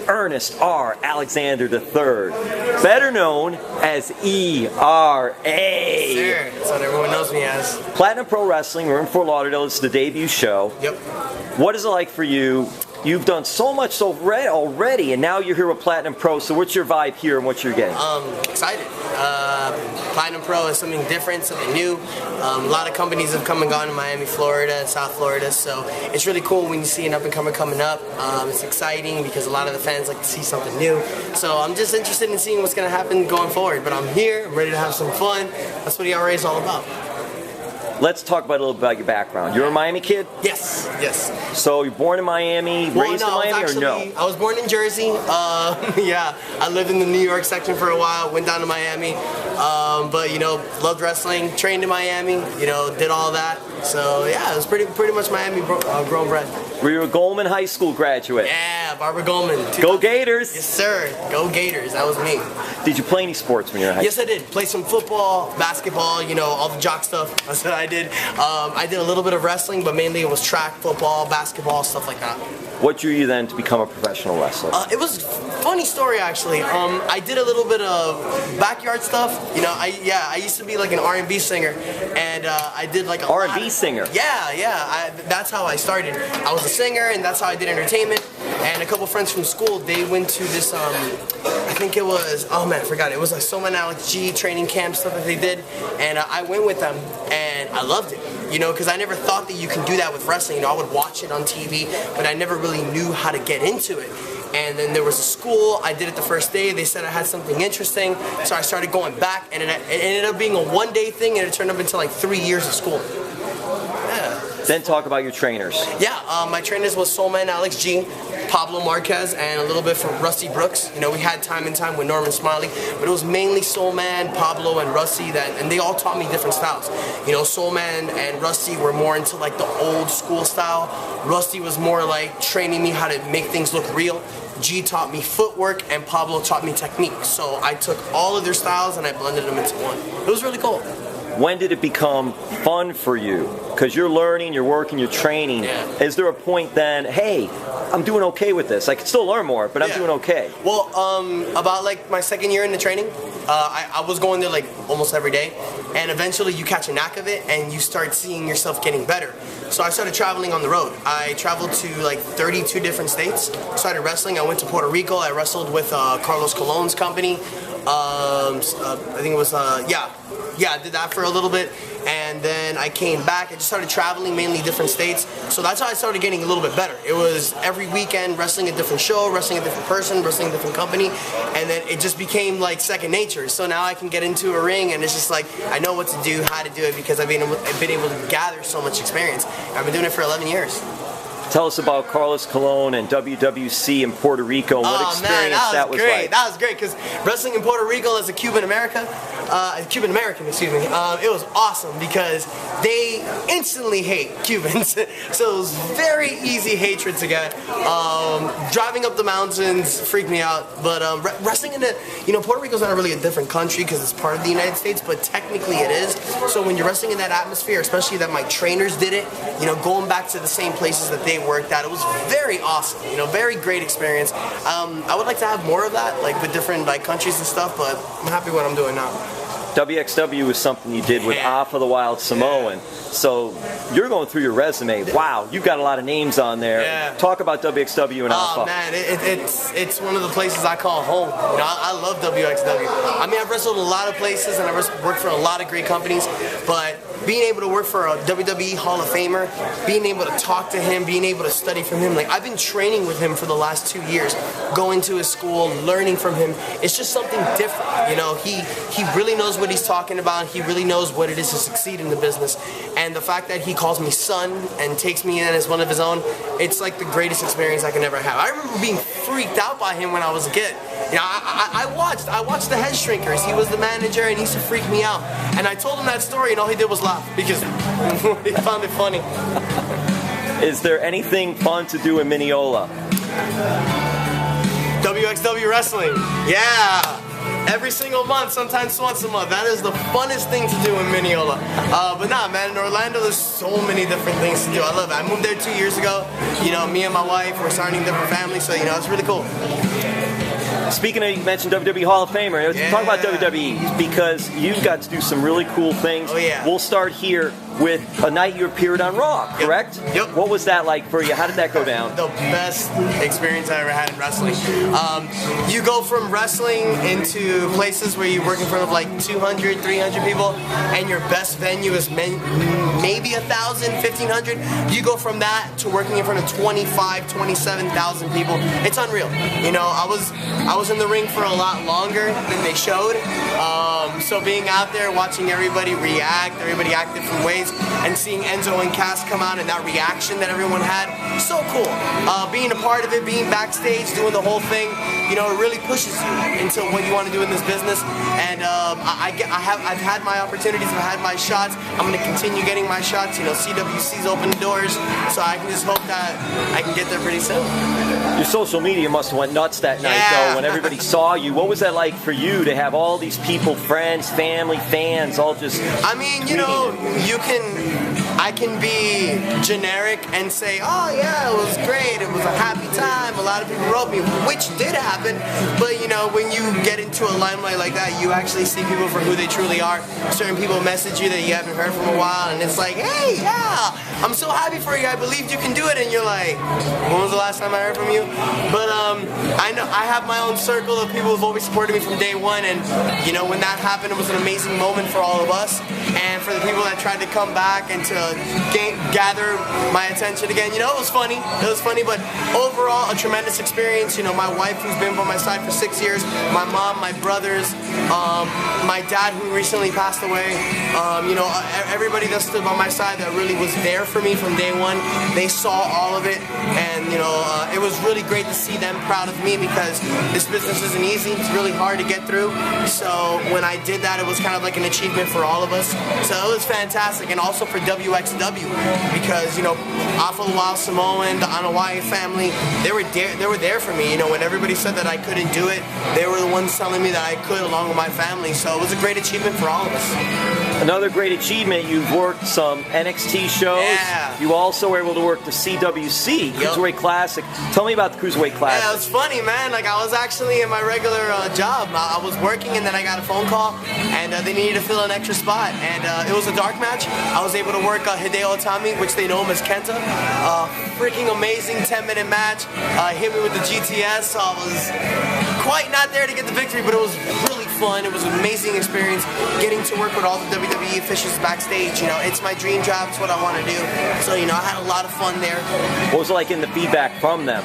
Ernest R. Alexander III, better known as ERA. Sure, that's what everyone knows me as. Platinum Pro Wrestling, we're in Fort Lauderdale, it's the debut show. Yep. What is it like for you? You've done so much already, and now you're here with Platinum Pro, so what's your vibe here and what you're getting? Excited. Platinum Pro is something different, something new. A lot of companies have come and gone in Miami, Florida, and South Florida, so it's really cool when you see an up-and-comer coming up. It's exciting because a lot of the fans like to see something new. So I'm just interested in seeing what's going to happen going forward, but I'm here, I'm ready to have some fun. That's what ERA is all about. Let's talk about a little bit about your background. You're a Miami kid? Yes, yes. So you're born in Miami, raised in Miami, or no? I was born in Jersey. Yeah, I lived in the New York section for a while, went down to Miami. But, you know, loved wrestling, trained in Miami, you know, did all that. So, yeah, it was pretty much Miami grown bred. Were you a Goleman High School graduate? Yeah, Barbara Goleman. Go Gators! Yes, sir. Go Gators. That was me. Did you play any sports when you were in high school? Yes, I did. Play some football, basketball, you know, all the jock stuff. That's what I did. I did a little bit of wrestling, but mainly it was track, football, basketball, stuff like that. What drew you then to become a professional wrestler? It was a funny story, actually. I did a little bit of backyard stuff. You know, I used to be like an R&B singer, and I did like a R&B singer? Yeah. That's how I started. I was a singer, and that's how I did entertainment. And a couple friends from school, they went to this, I think it was, oh man, I forgot. It was a Soulman Alex G training camp stuff that they did, and I went with them, and I loved it. You know, because I never thought that you can do that with wrestling. You know, I would watch it on TV, but I never really knew how to get into it. And then there was a school, I did it the first day, they said I had something interesting, so I started going back, and it ended up being a one-day thing, and it turned up into like 3 years of school. Yeah. Then talk about your trainers. Yeah, my trainers was Soulman Alex G, Pablo Marquez, and a little bit from Rusty Brooks. You know, we had time and time with Norman Smiley, but it was mainly Soulman, Pablo, and Rusty, and they all taught me different styles. You know, Soulman and Rusty were more into like the old school style. Rusty was more like training me how to make things look real. G taught me footwork, and Pablo taught me technique. So I took all of their styles and I blended them into one. It was really cool. When did it become fun for you? Because you're learning, you're working, you're training. Yeah. Is there a point then, hey, I'm doing okay with this. I can still learn more, but I'm doing okay. Well, about like my second year in the training, I was going there like almost every day, and eventually you catch a knack of it and you start seeing yourself getting better. So I started traveling on the road. I traveled to like 32 different states. Started wrestling. I went to Puerto Rico. I wrestled with Carlos Colon's company. I think it was, I did that for a little bit, and then I came back. I just started traveling, mainly different states, so that's how I started getting a little bit better. It was every weekend wrestling a different show, wrestling a different person, wrestling a different company, and then it just became like second nature. So now I can get into a ring, and it's just like I know what to do, how to do it, because I've been able to gather so much experience. I've been doing it for 11 years. Tell us about Carlos Colon and WWC in Puerto Rico and what experience that was like. That was great because wrestling in Puerto Rico as a Cuban American, it was awesome because they instantly hate Cubans. So it was very easy hatred to get. Driving up the mountains freaked me out, but wrestling in Puerto Rico's not really a different country because it's part of the United States, but technically it is. So when you're wrestling in that atmosphere, especially that my trainers did it, going back to the same places that they worked at, it was very awesome. Very great experience. I would like to have more of that, like with different countries and stuff, but I'm happy with what I'm doing now. WXW was something you did with Alpha the Wild Samoan. So you're going through your resume. Wow, you've got a lot of names on there. Yeah. Talk about WXW and Alpha. Oh man, it's one of the places I call home. I love WXW. I mean, I've wrestled a lot of places and I've worked for a lot of great companies, but being able to work for a WWE Hall of Famer, being able to talk to him, being able to study from him, like I've been training with him for the last 2 years, going to his school, learning from him. It's just something different. He really knows what he's talking about. He really knows what it is to succeed in the business. And the fact that he calls me son and takes me in as one of his own, it's like the greatest experience I can ever have. I remember being freaked out by him when I was a kid. I watched the Head Shrinkers. He was the manager and he used to freak me out. And I told him that story and all he did was laugh because he found it funny. Is there anything fun to do in Mineola? WXW wrestling. Yeah. Every single month, sometimes once a month. That is the funnest thing to do in Mineola. But nah, man, in Orlando, there's so many different things to do. I love it. I moved there 2 years ago. Me and my wife, we're starting a different family, so, it's really cool. Speaking of, you mentioned WWE Hall of Famer. Let's talk about WWE because you've got to do some really cool things. Oh, yeah. We'll start here with a night you appeared on Raw, correct? Yep. What was that like for you? How did that go down? The best experience I ever had in wrestling. You go from wrestling into places where you're working in front of like 200, 300 people, and your best venue is maybe 1,000, 1,500. You go from that to working in front of 25, 27,000 people. It's unreal. You know, I was in the ring for a lot longer than they showed. So being out there watching everybody react, everybody act different ways, and seeing Enzo and Cass come out and that reaction that everyone had, so cool. Being a part of it, being backstage, doing the whole thing, you know, it really pushes you into what you want to do in this business. And I've had my opportunities, I've had my shots. I'm going to continue getting my shots. You know, CWC's open doors, so I can just hope that I can get there pretty soon. Your social media must have went nuts that night, though, when everybody saw you. What was that like for you to have all these people, friends, family, fans, all just... I mean, you know, I can be generic and say, oh yeah, it was great, it was a happy time, a lot of people wrote me, which did happen, but you know, when you get into a limelight like that, you actually see people for who they truly are. Certain people message you that you haven't heard from a while, and it's like, hey, yeah, I'm so happy for you, I believed you can do it, and you're like, when was the last time I heard from you? But I know I have my own circle of people who've always supported me from day one, and you know, when that happened, it was an amazing moment for all of us, and for the people that tried to come back and to gather my attention again. You know, it was funny, but overall, a tremendous experience. You know, my wife, who's been by my side for 6 years, my mom, my brothers, my dad, who recently passed away, you know, everybody that stood by my side that really was there for me from day one, they saw all of it, and you know, it was really great to see them proud of me because this business isn't easy, it's really hard to get through, so when I did that, it was kind of like an achievement for all of us, so it was fantastic, and also for WXW, because, you know, Alpha Wild Samoan, the Anawai family, they were there for me. You know, when everybody said that I couldn't do it, they were the ones telling me that I could along with my family. So it was a great achievement for all of us. Another great achievement, you've worked some NXT shows. Yeah. You also were able to work the CWC, Cruiserweight Classic. Tell me about the Cruiserweight Classic. Yeah, it was funny, man. Like, I was actually in my regular job. I was working, and then I got a phone call, and they needed to fill an extra spot. And it was a dark match. I was able to work Hideo Itami, which they know him as Kenta. Freaking amazing 10-minute match. Hit me with the GTS, so I was quite not there to get the victory, but it was really fun. It was an amazing experience getting to work with all the WWE officials backstage. You know, it's my dream job. It's what I want to do. So, you know, I had a lot of fun there. What was it like in the feedback from them?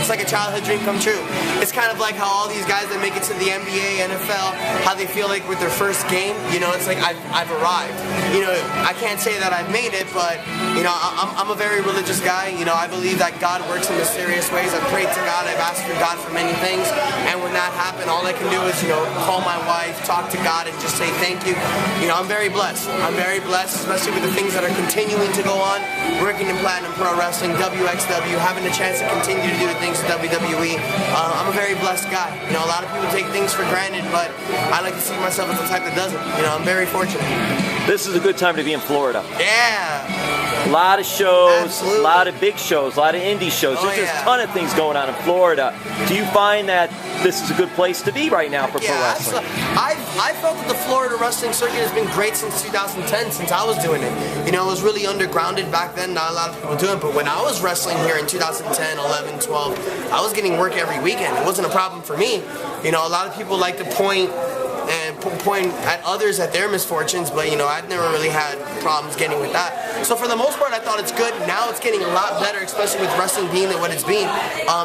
It's like a childhood dream come true. It's kind of like how all these guys that make it to the NBA, NFL, how they feel like with their first game. You know, it's like I've arrived. You know, I can't say that I've made it, but you know, I'm a very religious guy. You know, I believe that God works in mysterious ways. I've prayed to God. I've asked for God for many things, and when that happened, all I can do is, you know, call my wife, talk to God, and just say thank you. You know, I'm very blessed. I'm very blessed, especially with the things that are continuing to go on. Working in Platinum Pro Wrestling, WXW, having the chance to continue to do the things in WWE. I'm a very blessed guy. You know, a lot of people take things for granted, but I like to see myself as the type that doesn't. You know, I'm very fortunate. This is a good time to be in Florida. Yeah. A lot of shows, Absolutely. a lot of big shows, a lot of indie shows. There's just a ton of things going on in Florida. Do you find that this is a good place to be right now for pro wrestling? I felt that the Florida wrestling circuit has been great since 2010, since I was doing it. You know, it was really undergrounded back then, not a lot of people doing it, but when I was wrestling here in 2010, 11, 12, I was getting work every weekend. It wasn't a problem for me. You know, a lot of people like to point at others at their misfortunes, but you know, I've never really had problems getting with that. So for the most part, I thought it's good. Now it's getting a lot better, especially with wrestling being what it's been.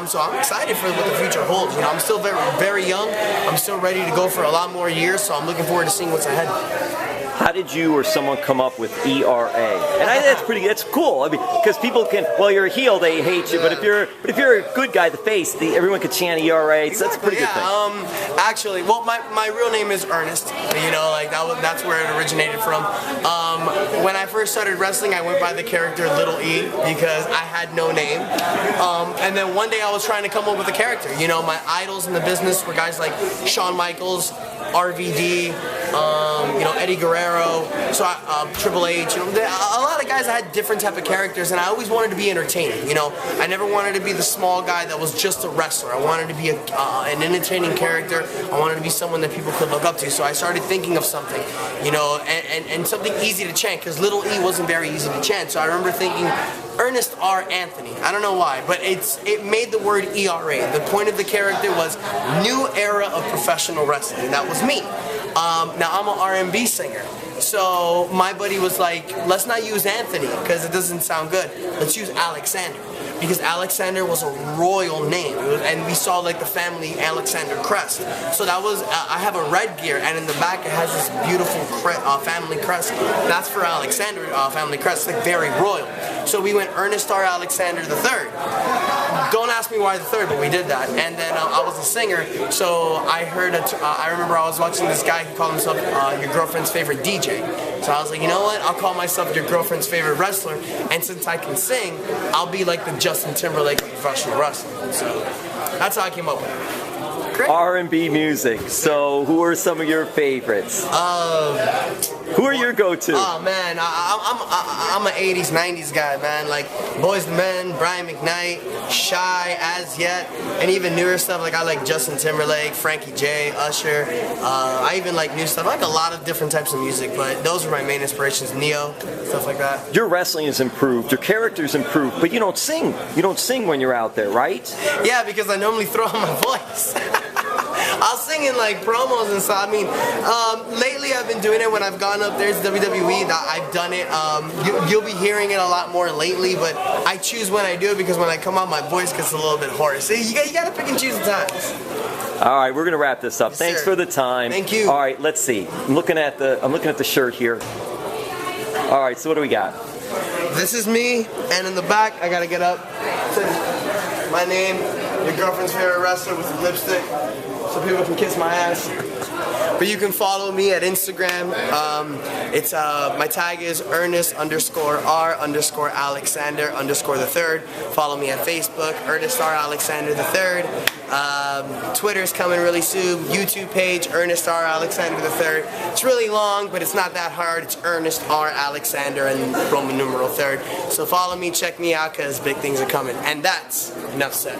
So I'm excited for what the future holds. You know, I'm still very, very young. I'm still ready to go for a lot more years, so I'm looking forward to seeing what's ahead. How did you or someone come up with ERA? And I think that's cool. I mean, because people can, well, you're a heel, they hate you, but if you're a good guy, the face, everyone could chant ERA. Exactly, that's a pretty good thing. Actually, well, my real name is Ernest. You know, like that's where it originated from. When I first started wrestling, I went by the character Little E because I had no name. And then one day I was trying to come up with a character. You know, my idols in the business were guys like Shawn Michaels, RVD, Eddie Guerrero, Triple H. A lot of guys that had different type of characters, and I always wanted to be entertaining. I never wanted to be the small guy that was just a wrestler. I wanted to be an entertaining character. I wanted to be someone that people could look up to. So I started thinking of something, and something easy to chant, because little E wasn't very easy to chant. So I remember thinking Ernest R. Anthony. I don't know why, but it made the word ERA. The point of the character was new era of professional wrestling. That was me. Now I'm an R&B singer, so my buddy was like, let's not use Anthony because it doesn't sound good. Let's use Alexander, because Alexander was a royal name, and we saw like the family Alexander crest. So that was I have a red gear, and in the back it has this beautiful family crest. That's for Alexander family crest, like very royal. So we went Ernest R. Alexander III. Don't ask me why the third, but we did that. And then I was a singer, so I heard. I remember I was watching this guy. He called himself your girlfriend's favorite DJ. So I was like, you know what? I'll call myself your girlfriend's favorite wrestler. And since I can sing, I'll be like the Justin Timberlake of professional wrestling. So that's how I came up with it. R&B music. So who are some of your favorites? Who are your go-to? Oh man, I'm an 80s, 90s guy, man. Like Boyz II Men, Brian McKnight, Shy, As Yet, and even newer stuff. Like I like Justin Timberlake, Frankie J, Usher. I even like new stuff. I like a lot of different types of music, but those are my main inspirations. Neo, stuff like that. Your wrestling is improved, your character's improved, but you don't sing. You don't sing when you're out there, right? Yeah, because I normally throw on my voice. I'll sing in like promos and stuff. I mean, lately I've been doing it when I've gone up there to WWE. I've done it. You'll be hearing it a lot more lately, but I choose when I do it because when I come out, my voice gets a little bit hoarse. So you got to pick and choose the times. All right, we're gonna wrap this up. Yes, Thanks sir. for the time. Thank you. All right, let's see. I'm looking at the shirt here. All right, so what do we got? This is me, and in the back, I gotta get up. My name, your girlfriend's favorite wrestler with the lipstick, so people can kiss my ass. But you can follow me at Instagram. My tag is Ernest_R_Alexander_3rd. Follow me on Facebook, Ernest R. Alexander III. Twitter's coming really soon. YouTube page, Ernest R. Alexander III. It's really long, but it's not that hard. It's Ernest R. Alexander and Roman numeral 3rd. So follow me, check me out, because big things are coming. And that's enough said.